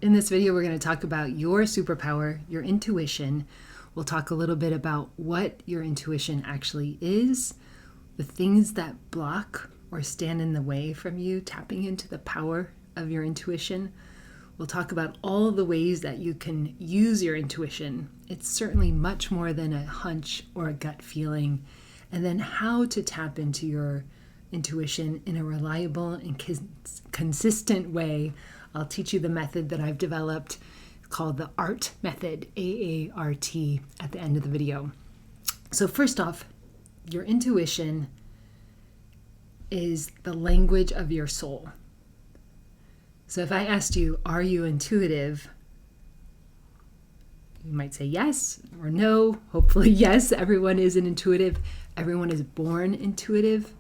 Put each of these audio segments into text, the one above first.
In this video, we're going to talk about your superpower, your intuition. We'll talk a little bit about what your intuition actually is, the things that block or stand in the way from you tapping into the power of your intuition. We'll talk about all the ways that you can use your intuition. It's certainly much more than a hunch or a gut feeling. And then how to tap into your intuition in a reliable and consistent way. I'll teach you the method that I've developed called the AART Method, AART, at the end of the video. So first off, your intuition is the language of your soul. So if I asked you, are you intuitive? You might say yes or no. Hopefully yes, everyone is an intuitive. Everyone is born intuitive.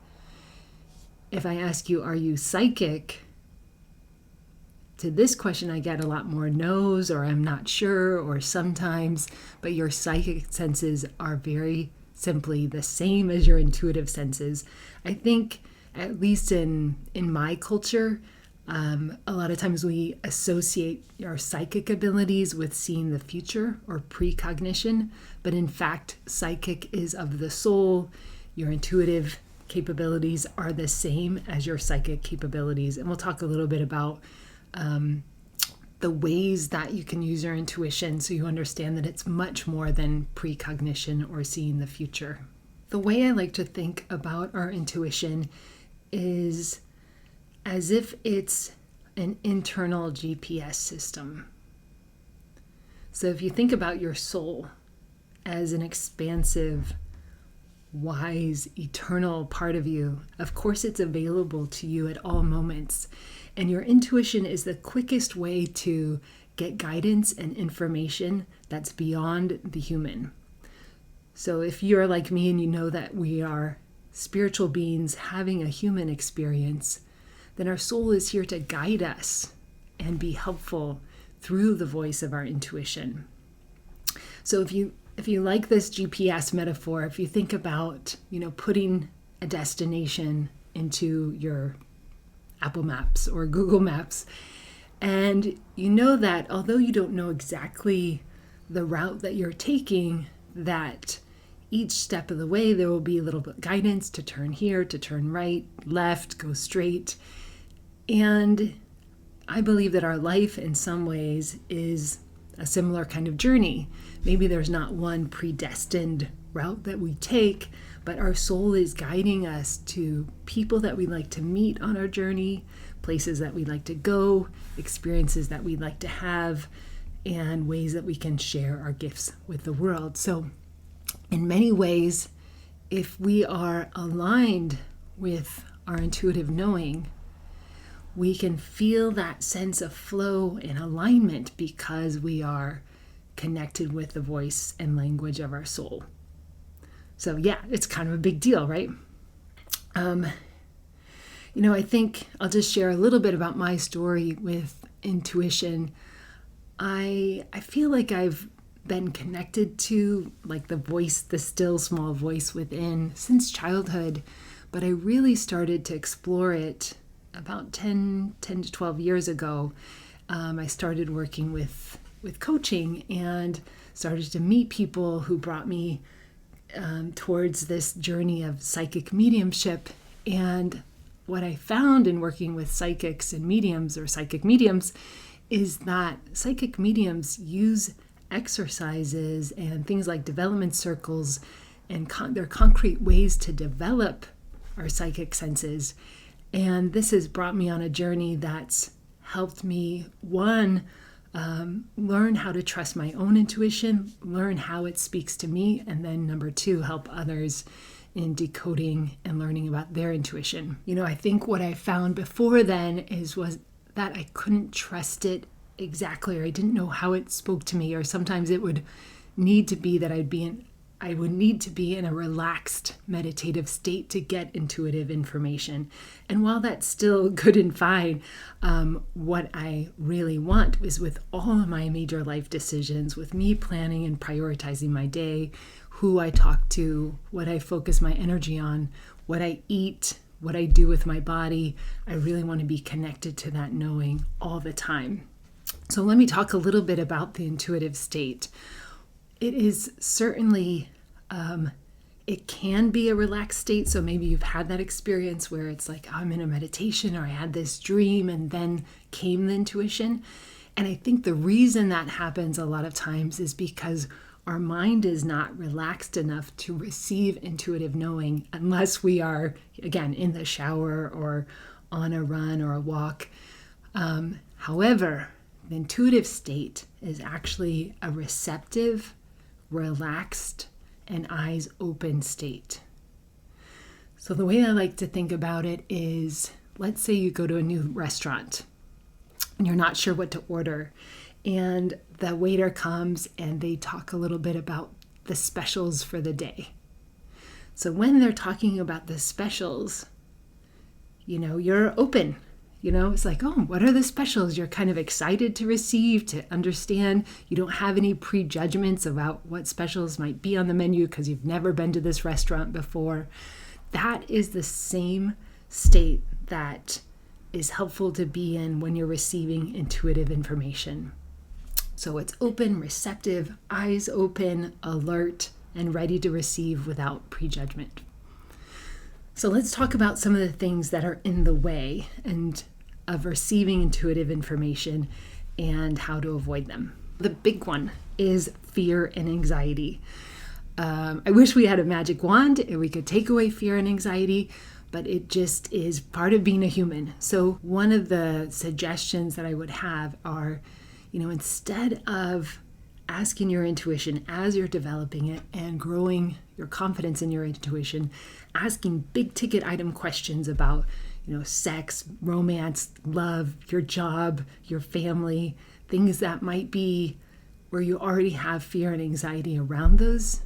If I ask you, are you psychic? To this question, I get a lot more no's or I'm not sure or sometimes, but your psychic senses are very simply the same as your intuitive senses. I think, at least in my culture, a lot of times we associate our psychic abilities with seeing the future or precognition, but in fact, psychic is of the soul. Your intuitive capabilities are the same as your psychic capabilities. And we'll talk a little bit about the ways that you can use your intuition so you understand that it's much more than precognition or seeing the future. The way I like to think about our intuition is as if it's an internal GPS system. So if you think about your soul as an expansive, wise, eternal part of you, of course it's available to you at all moments. And your intuition is the quickest way to get guidance and information that's beyond the human. So if you're like me and you know that we are spiritual beings having a human experience, then our soul is here to guide us and be helpful through the voice of our intuition. So if you like this GPS metaphor, if you think about, putting a destination into your Apple Maps or Google Maps, and you know that although you don't know exactly the route that you're taking, that each step of the way there will be a little bit of guidance to turn here, to turn right, left, go straight. And I believe that our life in some ways is a similar kind of journey. Maybe there's not one predestined route that we take, but our soul is guiding us to people that we like to meet on our journey, places that we like to go, experiences that we'd like to have, and ways that we can share our gifts with the world. So in many ways, if we are aligned with our intuitive knowing, we can feel that sense of flow and alignment because we are connected with the voice and language of our soul. So yeah, it's kind of a big deal, right? I think I'll just share a little bit about my story with intuition. I feel like I've been connected to the voice, the still small voice within since childhood, but I really started to explore it about 10 to 12 years ago. I started working with coaching and started to meet people who brought me towards this journey of psychic mediumship. And what I found in working with psychics and mediums or psychic mediums is that psychic mediums use exercises and things like development circles and they're concrete ways to develop our psychic senses. And this has brought me on a journey that's helped me, one, learn how to trust my own intuition, learn how it speaks to me, and then number two, help others in decoding and learning about their intuition. I think what I found before then was that I couldn't trust it exactly, or I didn't know how it spoke to me, or sometimes it would need to be that I would need to be in a relaxed meditative state to get intuitive information. And while that's still good and fine, what I really want is with all of my major life decisions, with me planning and prioritizing my day, who I talk to, what I focus my energy on, what I eat, what I do with my body, I really want to be connected to that knowing all the time. So let me talk a little bit about the intuitive state. It is certainly, it can be a relaxed state. So maybe you've had that experience where it's like, I'm in a meditation, or I had this dream and then came the intuition. And I think the reason that happens a lot of times is because our mind is not relaxed enough to receive intuitive knowing unless we are, again, in the shower or on a run or a walk. However, the intuitive state is actually a receptive, relaxed, and eyes open state. So the way I like to think about it is, let's say you go to a new restaurant and you're not sure what to order, and the waiter comes and they talk a little bit about the specials for the day. So when they're talking about the specials, you're open. It's like, oh, what are the specials? You're kind of excited to receive, to understand. You don't have any prejudgments about what specials might be on the menu because you've never been to this restaurant before. That is the same state that is helpful to be in when you're receiving intuitive information. So it's open, receptive, eyes open, alert, and ready to receive without prejudgment. So let's talk about some of the things that are in the way and of receiving intuitive information and how to avoid them. The big one is fear and anxiety. I wish we had a magic wand and we could take away fear and anxiety, but it just is part of being a human. So one of the suggestions that I would have are, instead of asking your intuition as you're developing it and growing your confidence in your intuition, asking big ticket item questions about, sex, romance, love, your job, your family, things that might be where you already have fear and anxiety around those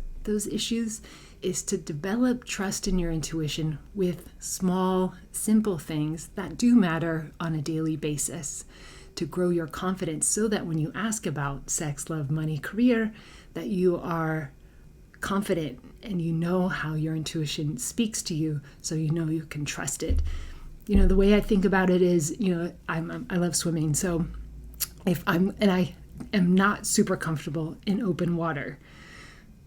issues, is to develop trust in your intuition with small, simple things that do matter on a daily basis, to grow your confidence so that when you ask about sex, love, money, career, that you are confident and you know how your intuition speaks to you, so you can trust it. The way I think about it is, I love swimming, so I am not super comfortable in open water.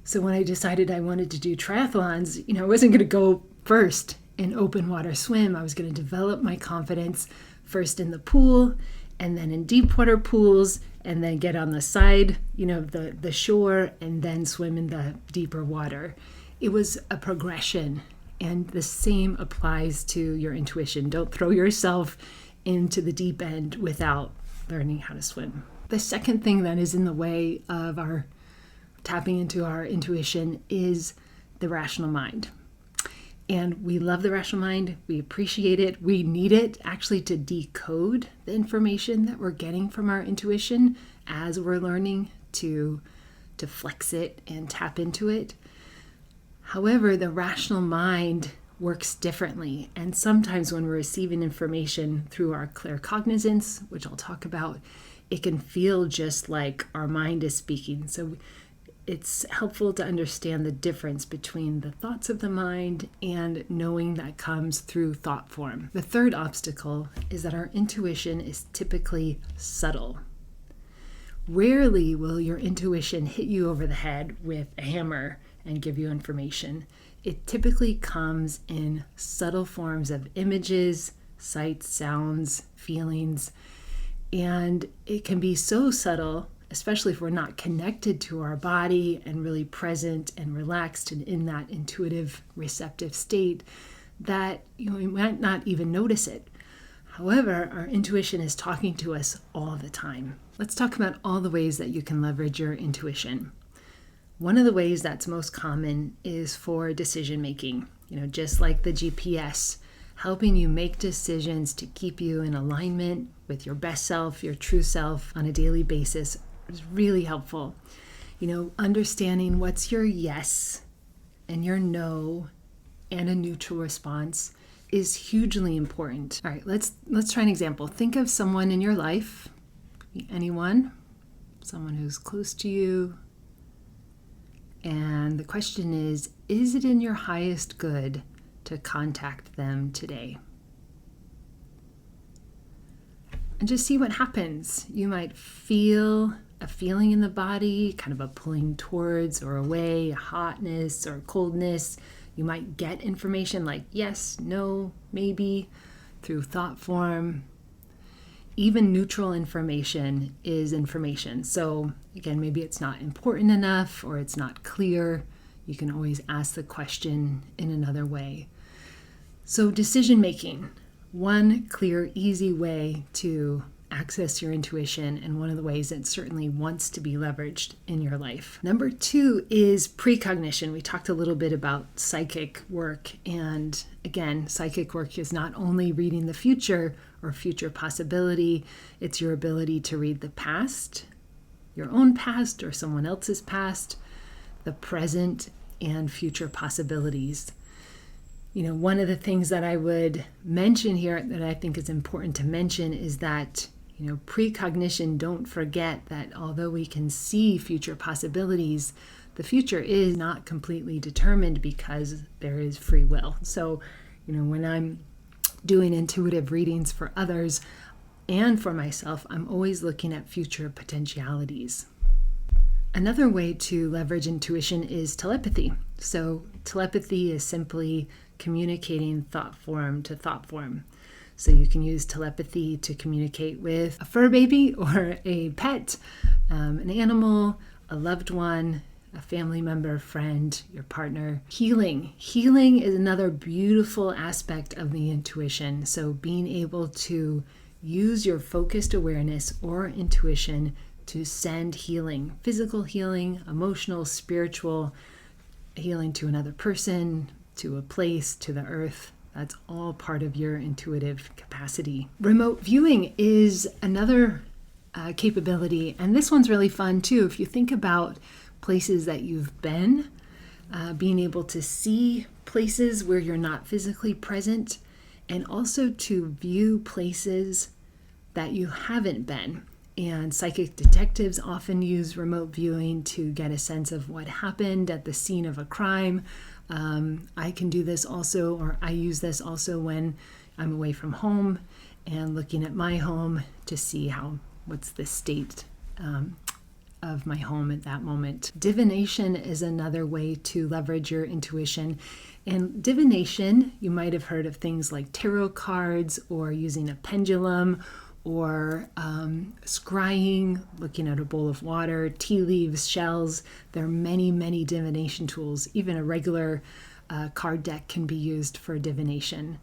So when I decided I wanted to do triathlons, I wasn't going to go first in open water swim. I was going to develop my confidence first in the pool, and then in deep water pools, and then get on the side, the shore, and then swim in the deeper water. It was a progression, and the same applies to your intuition. Don't throw yourself into the deep end without learning how to swim. The second thing that is in the way of our tapping into our intuition is the rational mind. And we love the rational mind. We appreciate it. We need it actually to decode the information that we're getting from our intuition as we're learning to flex it and tap into it. However, the rational mind works differently. And sometimes when we're receiving information through our claircognizance, which I'll talk about, it can feel just like our mind is speaking. So it's helpful to understand the difference between the thoughts of the mind and knowing that comes through thought form. The third obstacle is that our intuition is typically subtle. Rarely will your intuition hit you over the head with a hammer and give you information. It typically comes in subtle forms of images, sights, sounds, feelings, and it can be so subtle, especially if we're not connected to our body and really present and relaxed and in that intuitive, receptive state, that we might not even notice it. However, our intuition is talking to us all the time. Let's talk about all the ways that you can leverage your intuition. One of the ways that's most common is for decision making, just like the GPS, helping you make decisions to keep you in alignment with your best self, your true self on a daily basis is really helpful. Understanding what's your yes and your no and a neutral response is hugely important. All right, let's try an example. Think of someone in your life, anyone, someone who's close to you. And the question is it in your highest good to contact them today? and just see what happens. You might feel a feeling in the body, kind of a pulling towards or away, a hotness or coldness. You might get information like yes, no, maybe through thought form. Even neutral information is information. So again, maybe it's not important enough or it's not clear. You can always ask the question in another way. So decision making, one clear, easy way to access your intuition, and one of the ways it certainly wants to be leveraged in your life. Number 2 is precognition. We talked a little bit about psychic work, and again, psychic work is not only reading the future or future possibility, it's your ability to read the past, your own past or someone else's past, the present, and future possibilities. One of the things that I would mention here that I think is important to mention is that precognition, don't forget that although we can see future possibilities, the future is not completely determined because there is free will. So, when I'm doing intuitive readings for others and for myself, I'm always looking at future potentialities. Another way to leverage intuition is telepathy. So telepathy is simply communicating thought form to thought form. So you can use telepathy to communicate with a fur baby or a pet, an animal, a loved one, a family member, friend, your partner. Healing is another beautiful aspect of the intuition. So being able to use your focused awareness or intuition to send healing, physical healing, emotional, spiritual healing to another person, to a place, to the earth. That's all part of your intuitive capacity. Remote viewing is another capability, and this one's really fun too. If you think about places that you've been, being able to see places where you're not physically present, and also to view places that you haven't been. And psychic detectives often use remote viewing to get a sense of what happened at the scene of a crime. I can do this also, or I use this also when I'm away from home and looking at my home to see what's the state of my home at that moment. Divination is another way to leverage your intuition. And divination, you might have heard of things like tarot cards or using a pendulum or scrying, looking at a bowl of water, tea leaves, shells. There are many, many divination tools. Even a regular card deck can be used for divination.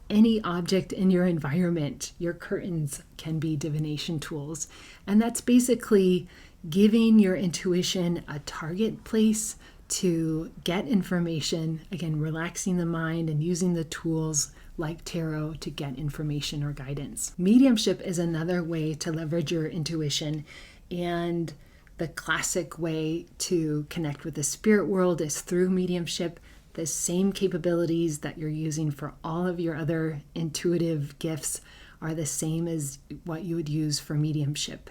Any object in your environment, your curtains, can be divination tools. And that's basically giving your intuition a target place to get information, again, relaxing the mind and using the tools like tarot to get information or guidance. Mediumship is another way to leverage your intuition, and the classic way to connect with the spirit world is through mediumship. The same capabilities that you're using for all of your other intuitive gifts are the same as what you would use for mediumship.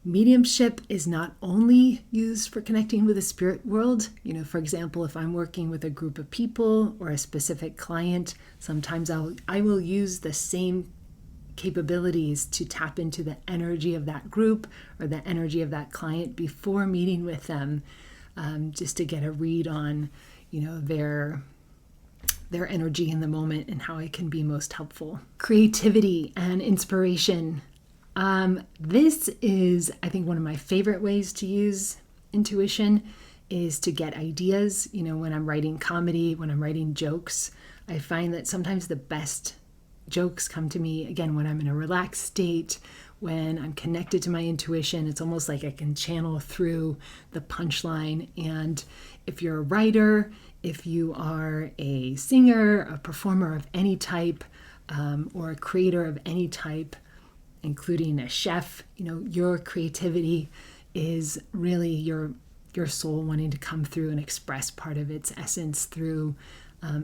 Mediumship is not only used for connecting with the spirit world. For example, if I'm working with a group of people or a specific client, sometimes I will use the same capabilities to tap into the energy of that group or the energy of that client before meeting with them, just to get a read on, their energy in the moment and how it can be most helpful. Creativity and inspiration. This is, I think, one of my favorite ways to use intuition is to get ideas. When I'm writing comedy, when I'm writing jokes, I find that sometimes the best jokes come to me, again, when I'm in a relaxed state, when I'm connected to my intuition. It's almost like I can channel through the punchline. And if you're a writer, if you are a singer, a performer of any type, or a creator of any type, including a chef, your creativity is really your soul wanting to come through and express part of its essence through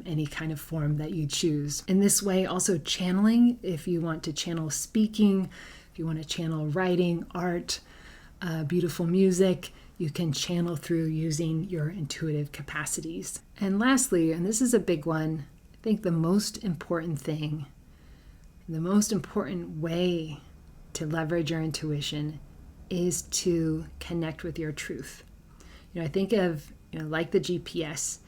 any kind of form that you choose. In this way, also channeling, if you want to channel speaking, if you want to channel writing, art, beautiful music, you can channel through using your intuitive capacities. And lastly, and this is a big one, I think the most important thing The most important way to leverage your intuition is to connect with your truth. I think of, like the GPS,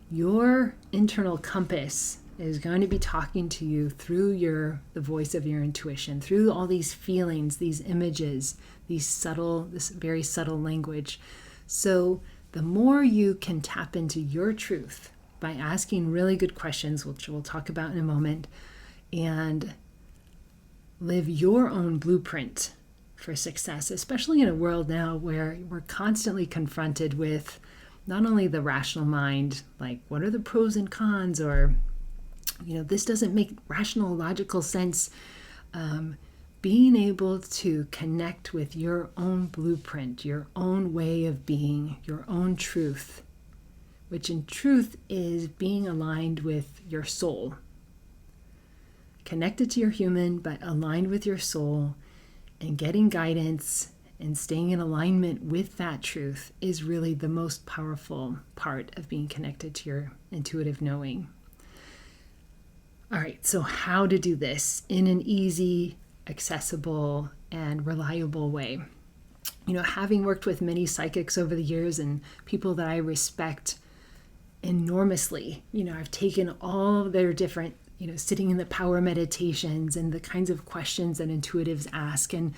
your internal compass is going to be talking to you through the voice of your intuition, through all these feelings, these images, this very subtle language. So the more you can tap into your truth by asking really good questions, which we'll talk about in a moment, and live your own blueprint for success, especially in a world now where we're constantly confronted with not only the rational mind, like what are the pros and cons, or this doesn't make rational, logical sense. Being able to connect with your own blueprint, your own way of being, your own truth, which in truth is being aligned with your soul. Connected to your human, but aligned with your soul, and getting guidance and staying in alignment with that truth is really the most powerful part of being connected to your intuitive knowing. All right, so how to do this in an easy, accessible, and reliable way. Having worked with many psychics over the years and people that I respect enormously, I've taken all of their different, sitting in the power meditations and the kinds of questions that intuitives ask, and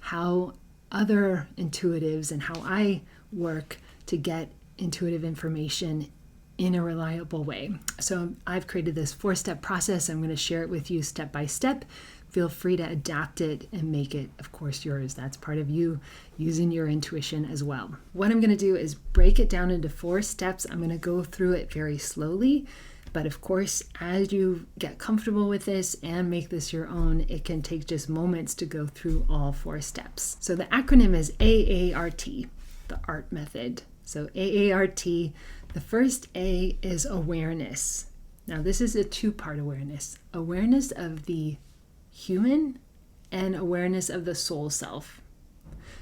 how other intuitives and how I work to get intuitive information in a reliable way. So I've created this 4-step process. I'm going to share it with you step by step. Feel free to adapt it and make it, of course, yours. That's part of you using your intuition as well. What I'm going to do is break it down into 4 steps. I'm going to go through it very slowly. But of course, as you get comfortable with this and make this your own, it can take just moments to go through all 4 steps. So the acronym is AART, the ART Method. So AART, the first A is awareness. Now this is a 2-part awareness. Awareness of the human and awareness of the soul self.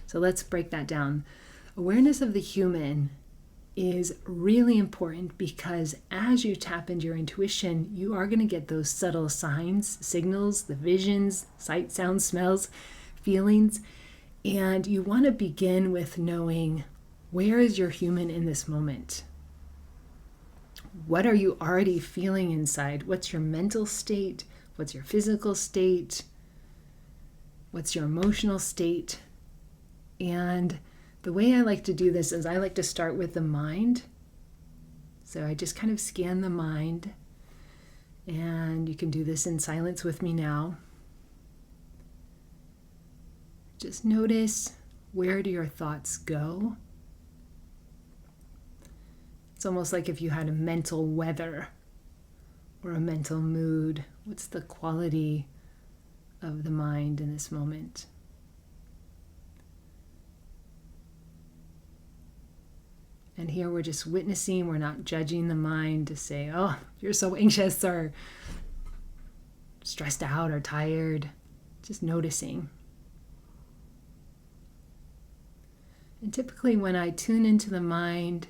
So let's break that down. Awareness of the human is really important because as you tap into your intuition, you are going to get those subtle signs, signals, the visions, sight, sound, smells, feelings. And you want to begin with knowing, where is your human in this moment? What are you already feeling inside? What's your mental state? What's your physical state? What's your emotional state? And the way I like to do this is I like to start with the mind. So I just kind of scan the mind, and you can do this in silence with me now. Just notice, where do your thoughts go? It's almost like if you had a mental weather or a mental mood. What's the quality of the mind in this moment? And here we're just witnessing, we're not judging the mind to say, oh, you're so anxious or stressed out or tired. Just noticing. And typically when I tune into the mind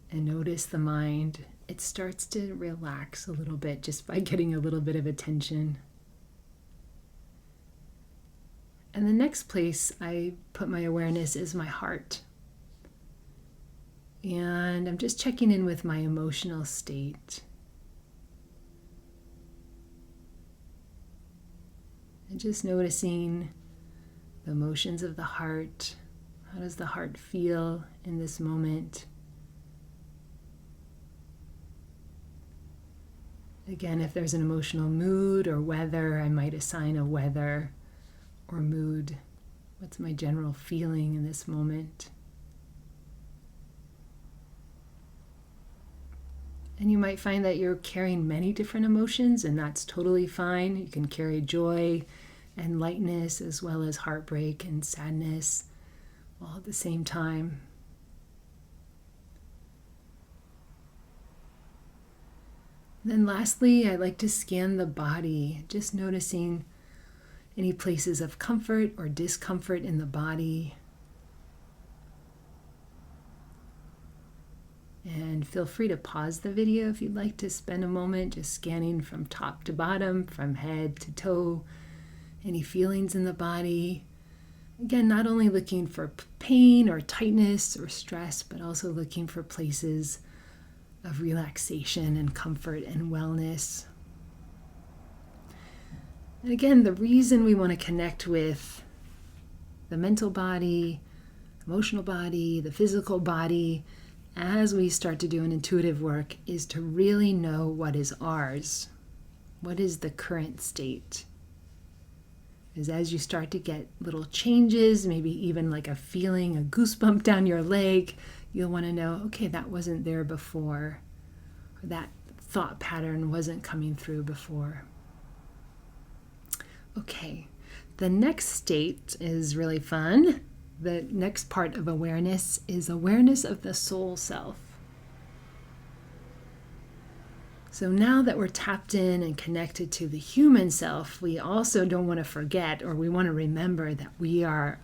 and notice the mind, it starts to relax a little bit just by getting a little bit of attention. And the next place I put my awareness is my heart. And I'm just checking in with my emotional state. And just noticing the emotions of the heart. How does the heart feel in this moment? Again, if there's an emotional mood or weather, I might assign a weather or mood. What's my general feeling in this moment? And you might find that you're carrying many different emotions, and that's totally fine. You can carry joy and lightness as well as heartbreak and sadness all at the same time. Then lastly, I like to scan the body, just noticing any places of comfort or discomfort in the body. And And feel free to pause the video if you'd like to spend a moment just scanning from top to bottom, from head to toe, any feelings in the body. Again, not only looking for pain or tightness or stress, but also looking for places of relaxation and comfort and wellness. And again, the reason we want to connect with the mental body, emotional body, the physical body, as we start to do an intuitive work, is to really know what is ours. What is the current state? Is as you start to get little changes, maybe even like a feeling, a goosebump down your leg, you'll want to know, okay, that wasn't there before, or that thought pattern wasn't coming through before. Okay, the next state is really fun. The next part of awareness is awareness of the soul self. So now that we're tapped in and connected to the human self, we also don't want to forget, or we want to remember, that we are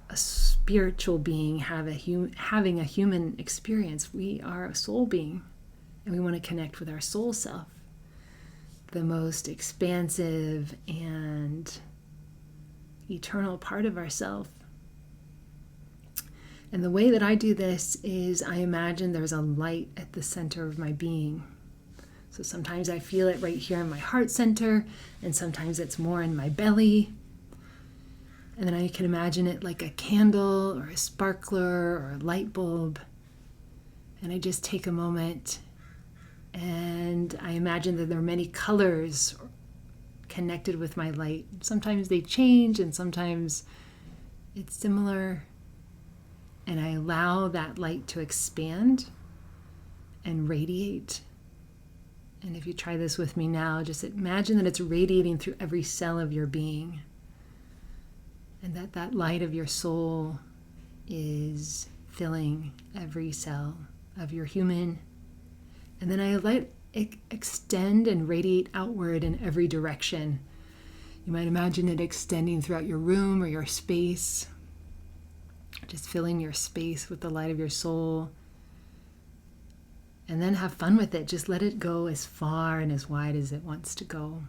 a spiritual being having a human experience. We are a soul being, and we want to connect with our soul self, the most expansive and eternal part of ourself. And the way that I do this is I imagine there's a light at the center of my being. So sometimes I feel it right here in my heart center, and sometimes it's more in my belly. And then I can imagine it like a candle or a sparkler or a light bulb. And I just take a moment and I imagine that there are many colors connected with my light. Sometimes they change and sometimes it's similar. And I allow that light to expand and radiate. And if you try this with me now, just imagine that it's radiating through every cell of your being. And that light of your soul is filling every cell of your human. And then I let it extend and radiate outward in every direction. You might imagine it extending throughout your room or your space, just filling your space with the light of your soul. And then have fun with it. Just let it go as far and as wide as it wants to go.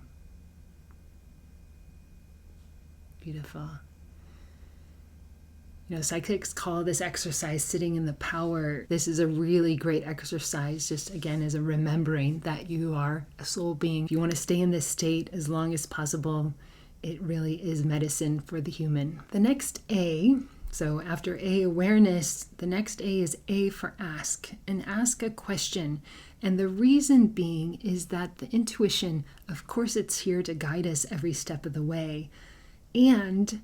Beautiful. You know, psychics call this exercise sitting in the power. This is a really great exercise, just again as a remembering that you are a soul being. If you want to stay in this state as long as possible, it really is medicine for the human. The next A, so after A, awareness, the next A is A for ask, and ask a question. And the reason being is that the intuition, of course, it's here to guide us every step of the way. And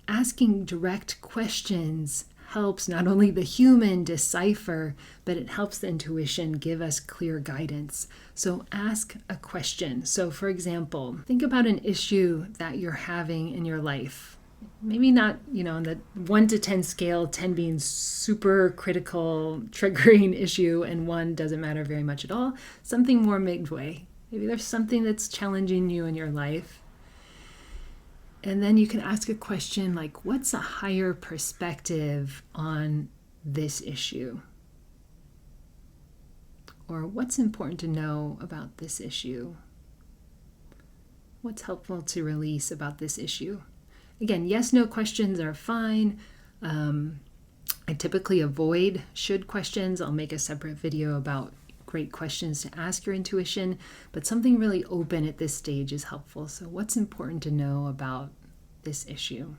asking direct questions helps not only the human decipher, but it helps the intuition give us clear guidance. So ask a question. So for example, think about an issue that you're having in your life. Maybe not, on the 1 to 10 scale, 10 being super critical, triggering issue, and 1 doesn't matter very much at all. Something more midway. Maybe there's something that's challenging you in your life. And then you can ask a question like, what's a higher perspective on this issue? Or what's important to know about this issue? What's helpful to release about this issue? Again, yes, no questions are fine. I typically avoid should questions. I'll make a separate video about great questions to ask your intuition, but something really open at this stage is helpful. So what's important to know about this issue?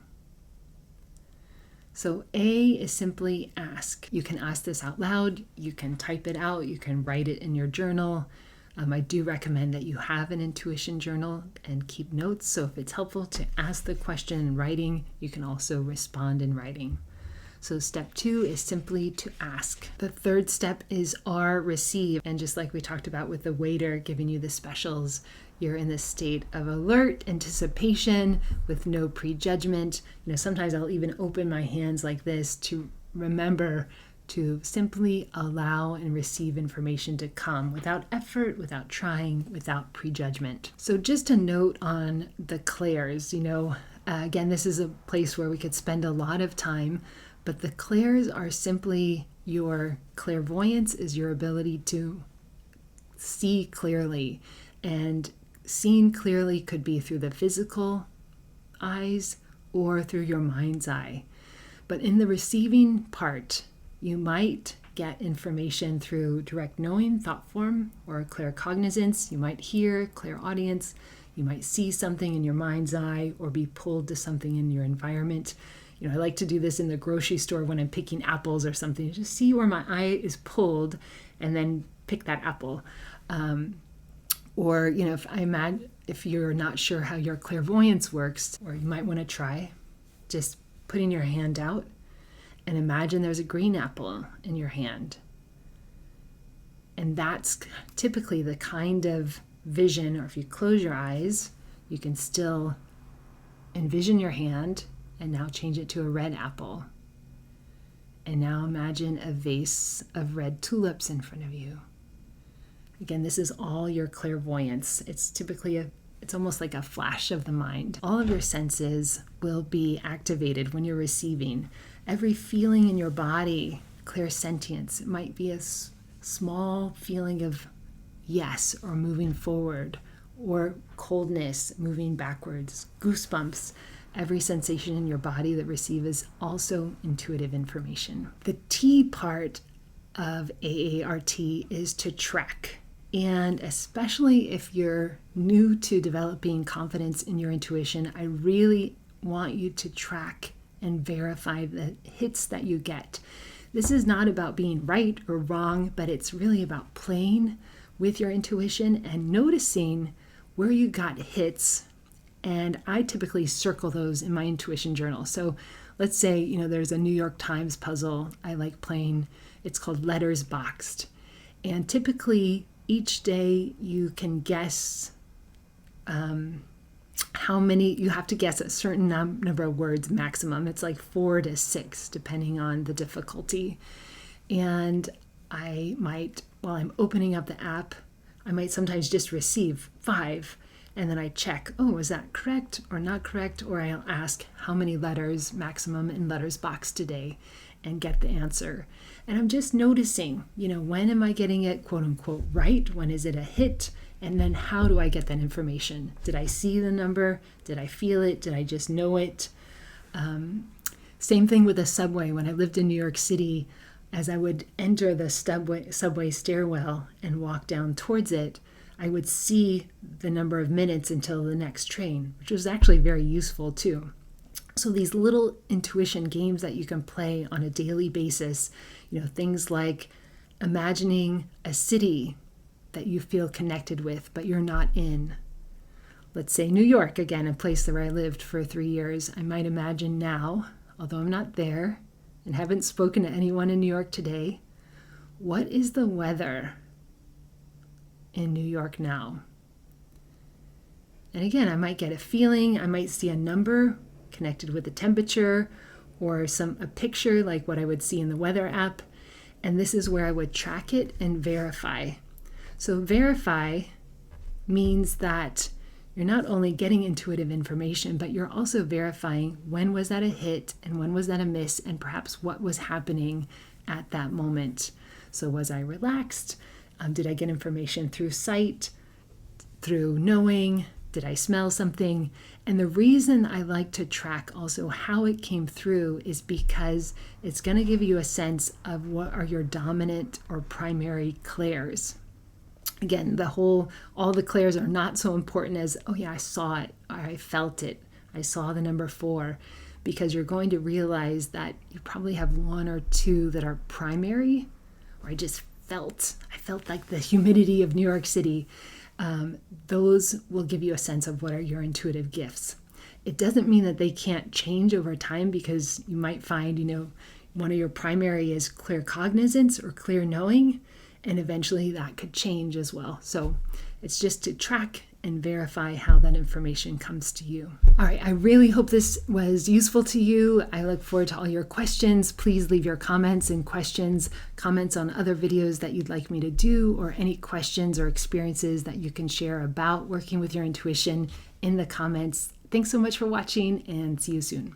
So A is simply ask. You can ask this out loud. You can type it out. You can write it in your journal. I do recommend that you have an intuition journal and keep notes. So if it's helpful to ask the question in writing, you can also respond in writing. So step 2 is simply to ask. The third step is R, receive. And just like we talked about with the waiter giving you the specials, you're in this state of alert anticipation with no prejudgment. Sometimes I'll even open my hands like this to remember to simply allow and receive information to come without effort, without trying, without prejudgment. So just a note on the clairs, again, this is a place where we could spend a lot of time, but the clairs are simply your clairvoyance is your ability to see clearly. And seeing clearly could be through the physical eyes or through your mind's eye. But in the receiving part, you might get information through direct knowing, thought form, or claircognizance. You might hear, clairaudience. You might see something in your mind's eye or be pulled to something in your environment. I like to do this in the grocery store when I'm picking apples or something. Just see where my eye is pulled and then pick that apple. Or, if you're not sure how your clairvoyance works, or you might want to try just putting your hand out and imagine there's a green apple in your hand. And that's typically the kind of vision, or if you close your eyes, you can still envision your hand and now change it to a red apple. And now imagine a vase of red tulips in front of you. Again, this is all your clairvoyance. It's typically it's almost like a flash of the mind. All of your senses will be activated when you're receiving. Every feeling in your body, clairsentience. It might be a small feeling of yes, or moving forward, or coldness, moving backwards, goosebumps. Every sensation in your body that receives is also intuitive information. The T part of AART is to track. And especially if you're new to developing confidence in your intuition, I really want you to track and verify the hits that you get. This is not about being right or wrong, but it's really about playing with your intuition and noticing where you got hits. And I typically circle those in my intuition journal. So let's say, there's a New York Times puzzle I like playing. It's called Letters Boxed. And typically each day you can guess how many, you have to guess a certain number of words maximum. It's like 4 to 6, depending on the difficulty. And I might, while I'm opening up the app, I might sometimes just receive 5. And then I check, is that correct or not correct? Or I'll ask how many letters maximum in Letters Boxed today and get the answer. And I'm just noticing, when am I getting it, quote unquote, right? When is it a hit? And then how do I get that information? Did I see the number? Did I feel it? Did I just know it? Same thing with the subway. When I lived in New York City, as I would enter the subway stairwell and walk down towards it, I would see the number of minutes until the next train, which was actually very useful too. So these little intuition games that you can play on a daily basis, things like imagining a city that you feel connected with, but you're not in. Let's say New York, again, a place where I lived for 3 years. I might imagine now, although I'm not there and haven't spoken to anyone in New York today, what is the weather in New York now? And again, I might get a feeling, I might see a number connected with the temperature or a picture like what I would see in the weather app. And this is where I would track it and verify. So verify means that you're not only getting intuitive information, but you're also verifying when was that a hit and when was that a miss, and perhaps what was happening at that moment. So was I relaxed? Did I get information through sight, through knowing? Did I smell something? And the reason I like to track also how it came through is because it's going to give you a sense of what are your dominant or primary clairs. Again, all the clairs are not so important as, I saw it, or I felt it, I saw the number 4, because you're going to realize that you probably have 1 or 2 that are primary, or I felt like the humidity of New York City. Those will give you a sense of what are your intuitive gifts. It doesn't mean that they can't change over time, because you might find, one of your primary is claircognizance or clear knowing, and eventually that could change as well. So it's just to track and verify how that information comes to you. All right, I really hope this was useful to you. I look forward to all your questions. Please leave your comments and comments on other videos that you'd like me to do, or any questions or experiences that you can share about working with your intuition in the comments. Thanks so much for watching, and see you soon.